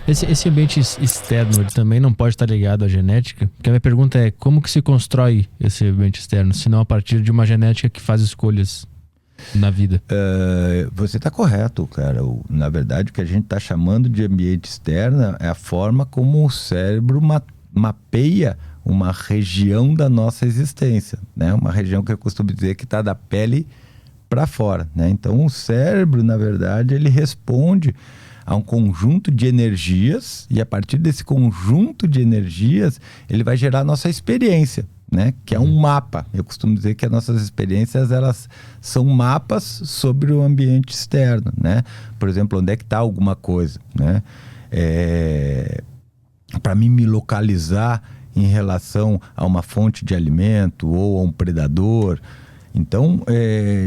Esse ambiente externo, ele também não pode estar ligado à genética? Porque a minha pergunta é, como que se constrói esse ambiente externo, se não a partir de uma genética que faz escolhas na vida? Você está correto, cara. Na verdade, o que a gente está chamando de ambiente externo é a forma como o cérebro mapeia uma região da nossa existência, né? Uma região que eu costumo dizer que está da pele para fora, né? Então, o cérebro, na verdade, ele responde a um conjunto de energias e a partir desse conjunto de energias ele vai gerar a nossa experiência, né? Que é um mapa. Eu costumo dizer que as nossas experiências, elas são mapas sobre o ambiente externo, né? Por exemplo, onde é que está alguma coisa, né? Para mim me localizar em relação a uma fonte de alimento ou a um predador. Então,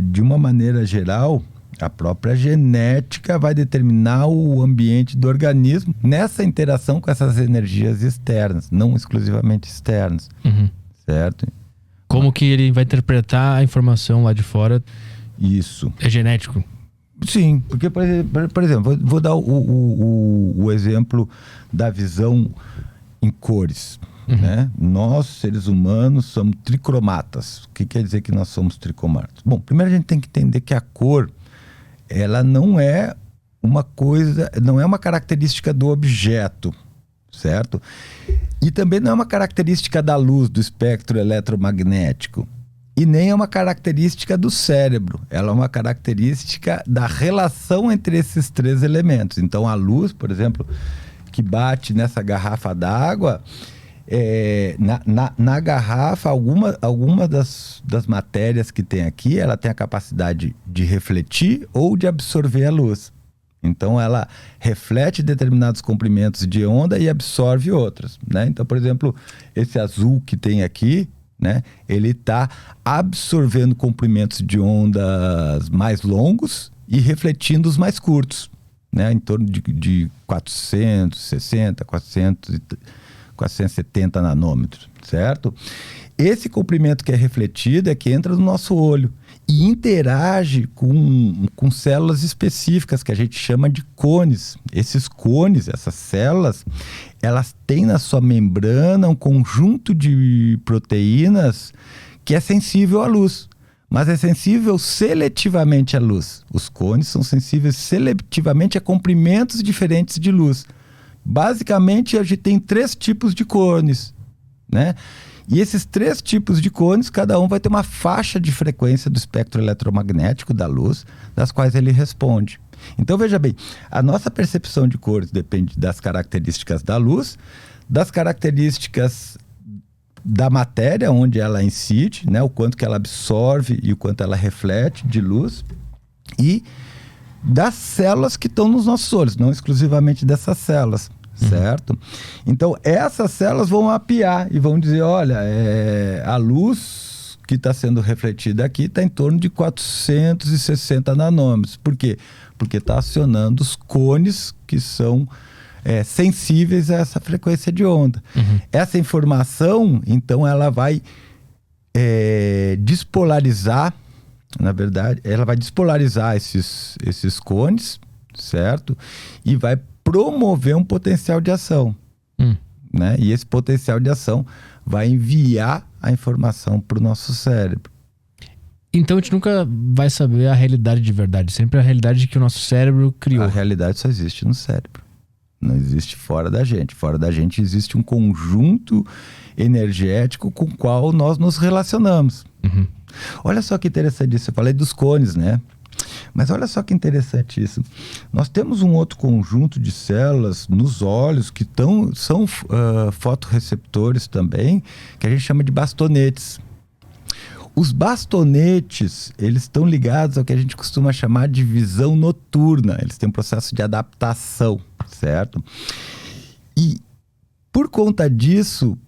de uma maneira geral, a própria genética vai determinar o ambiente do organismo nessa interação com essas energias externas, não exclusivamente externas. Certo? Como que ele vai interpretar a informação lá de fora? Isso. É genético? Sim, porque, por exemplo, vou dar o exemplo da visão em cores. Né? Nós, seres humanos, somos tricromatas. O que quer dizer que nós somos tricromatas? Bom, primeiro a gente tem que entender que a cor, ela não é uma coisa, não é uma característica do objeto, certo? E também não é uma característica da luz, do espectro eletromagnético. E nem é uma característica do cérebro. Ela é uma característica da relação entre esses três elementos. Então, a luz, por exemplo, que bate nessa garrafa d'água, na garrafa, alguma das matérias que tem aqui, ela tem a capacidade de refletir ou de absorver a luz. Então, ela reflete determinados comprimentos de onda e absorve outros, né? Então, por exemplo, esse azul que tem aqui, né? Ele está absorvendo comprimentos de ondas mais longos e refletindo os mais curtos, né? Em torno de 460, 470 nanômetros, certo? Esse comprimento que é refletido é que entra no nosso olho e interage com células específicas que a gente chama de cones. Esses cones, essas células, elas têm na sua membrana um conjunto de proteínas que é sensível à luz, mas é sensível seletivamente à luz. Os cones são sensíveis seletivamente a comprimentos diferentes de luz. Basicamente, a gente tem 3 tipos de cones, né? E esses 3 tipos de cones, cada um vai ter uma faixa de frequência do espectro eletromagnético da luz, das quais ele responde. Então, veja bem, a nossa percepção de cores depende das características da luz, das características da matéria, onde ela incide, né? O quanto que ela absorve e o quanto ela reflete de luz, e das células que estão nos nossos olhos, não exclusivamente dessas células. Certo? Então, essas células vão mapear e vão dizer, olha, a luz que está sendo refletida aqui está em torno de 460 nanômetros. Por quê? Porque está acionando os cones que são sensíveis a essa frequência de onda. Essa informação, então, ela vai despolarizar, na verdade, ela vai despolarizar esses cones, certo? E vai promover um potencial de ação, né? E esse potencial de ação vai enviar a informação para o nosso cérebro. Então a gente nunca vai saber a realidade de verdade, sempre a realidade que o nosso cérebro criou. A realidade só existe no cérebro, não existe fora da gente. Fora da gente existe um conjunto energético com o qual nós nos relacionamos. Olha só que interessante isso, eu falei dos cones, né? Mas olha só que interessante isso. Nós temos um outro conjunto de células nos olhos que são fotorreceptores também, que a gente chama de bastonetes. Os bastonetes, eles estão ligados ao que a gente costuma chamar de visão noturna. Eles têm um processo de adaptação, certo? E por conta disso,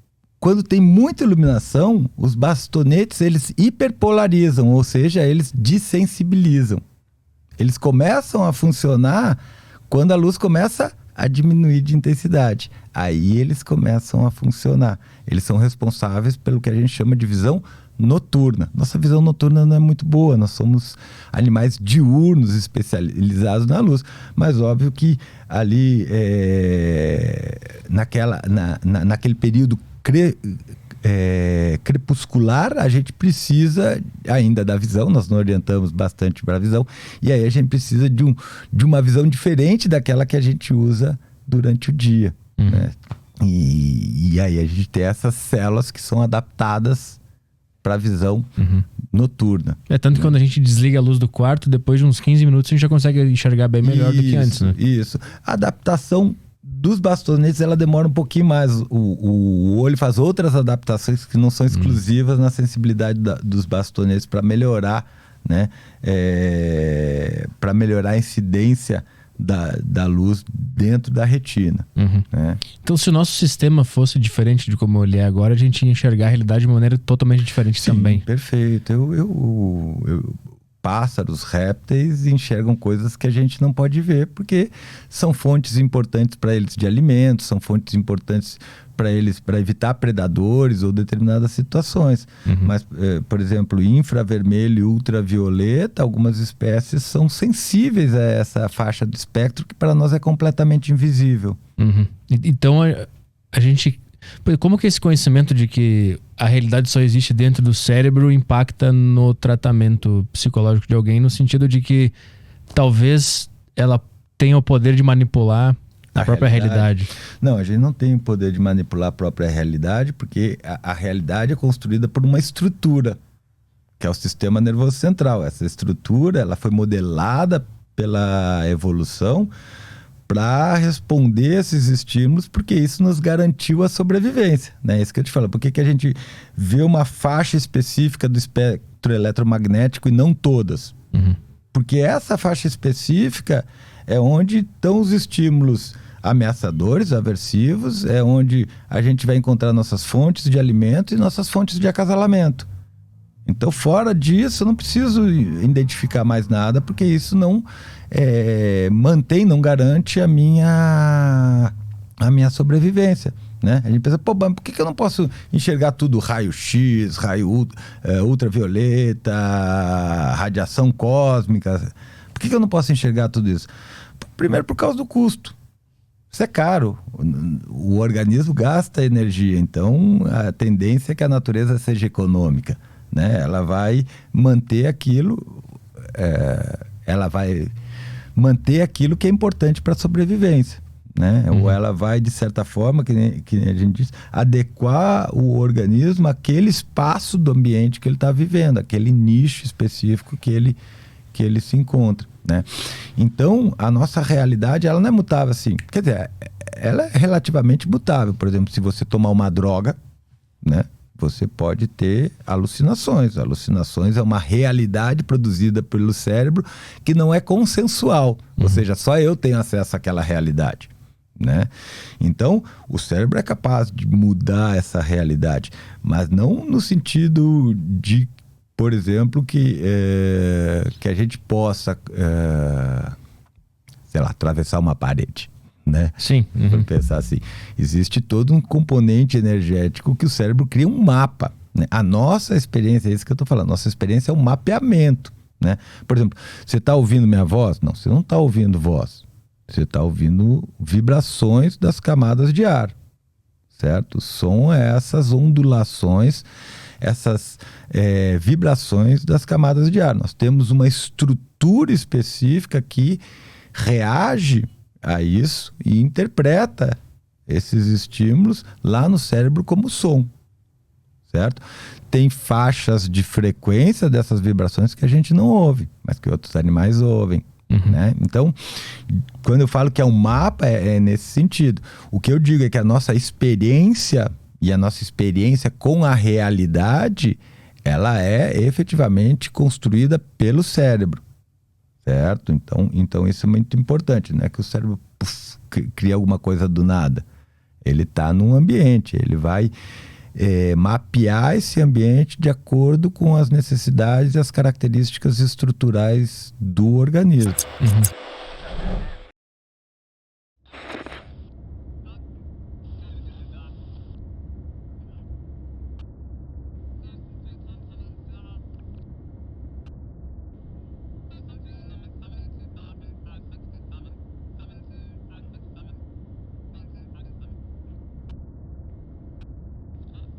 quando tem muita iluminação, os bastonetes, eles hiperpolarizam, ou seja, eles desensibilizam. Eles começam a funcionar quando a luz começa a diminuir de intensidade. Aí eles começam a funcionar. Eles são responsáveis pelo que a gente chama de visão noturna. Nossa visão noturna não é muito boa, nós somos animais diurnos especializados na luz, mas óbvio que ali naquele período crepuscular a gente precisa ainda da visão, nós não orientamos bastante para a visão, e aí a gente precisa de uma visão diferente daquela que a gente usa durante o dia, né? E aí a gente tem essas células que são adaptadas para a visão noturna. Tanto que quando a gente desliga a luz do quarto, depois de uns 15 minutos a gente já consegue enxergar bem melhor do que antes, né? Isso. A adaptação dos bastonetes, ela demora um pouquinho mais. O olho faz outras adaptações que não são exclusivas na sensibilidade dos bastonetes para melhorar, né? Para melhorar a incidência da luz dentro da retina. Né? Então, se o nosso sistema fosse diferente de como ele é agora, a gente ia enxergar a realidade de uma maneira totalmente diferente. Sim, também. Perfeito. Pássaros, répteis enxergam coisas que a gente não pode ver, porque são fontes importantes para eles de alimentos, são fontes importantes para eles para evitar predadores ou determinadas situações. Mas, por exemplo, infravermelho e ultravioleta, algumas espécies são sensíveis a essa faixa do espectro que para nós é completamente invisível. Então, a gente... Como que esse conhecimento de que a realidade só existe dentro do cérebro impacta no tratamento psicológico de alguém, no sentido de que talvez ela tenha o poder de manipular a própria realidade? Não, a gente não tem o poder de manipular a própria realidade, porque a realidade é construída por uma estrutura, que é o sistema nervoso central. Essa estrutura, ela foi modelada pela evolução para responder esses estímulos, porque isso nos garantiu a sobrevivência, né? Isso que eu te falo. Por que a gente vê uma faixa específica do espectro eletromagnético e não todas? Porque essa faixa específica é onde estão os estímulos ameaçadores, aversivos, é onde a gente vai encontrar nossas fontes de alimento e nossas fontes de acasalamento. Então, fora disso, eu não preciso identificar mais nada, porque isso não mantém, não garante a minha sobrevivência, né? A gente pensa, mas por que eu não posso enxergar tudo? Raio-X, raio ultravioleta, radiação cósmica. Por que eu não posso enxergar tudo isso? Primeiro, por causa do custo. Isso é caro. O organismo gasta energia, então a tendência é que a natureza seja econômica, né? Ela vai manter aquilo, que é importante para a sobrevivência, né? Ou ela vai, de certa forma, que a gente diz, adequar o organismo àquele espaço do ambiente que ele está vivendo, aquele nicho específico que ele se encontra, né? Então, a nossa realidade, ela não é mutável assim. Quer dizer, ela é relativamente mutável. Por exemplo, se você tomar uma droga, né, você pode ter alucinações. Alucinações é uma realidade produzida pelo cérebro que não é consensual. Ou seja, só eu tenho acesso àquela realidade, né? Então, o cérebro é capaz de mudar essa realidade, mas não no sentido de, por exemplo, que a gente possa, sei lá, atravessar uma parede, né? Sim. Vamos pensar assim. Existe todo um componente energético que o cérebro cria um mapa, né? A nossa experiência, é isso que eu estou falando, nossa experiência é um mapeamento, né? Por exemplo, você está ouvindo minha voz? Não, você não está ouvindo voz. Você está ouvindo vibrações das camadas de ar, certo? O som é essas ondulações, essas vibrações das camadas de ar. Nós temos uma estrutura específica que reage a isso e interpreta esses estímulos lá no cérebro como som, certo? Tem faixas de frequência dessas vibrações que a gente não ouve, mas que outros animais ouvem, né? Então, quando eu falo que é um mapa, é nesse sentido. O que eu digo é que a nossa experiência e a nossa experiência com a realidade, ela é efetivamente construída pelo cérebro, certo? Então isso é muito importante, não é que o cérebro cria alguma coisa do nada. Ele está num ambiente, ele vai mapear esse ambiente de acordo com as necessidades e as características estruturais do organismo.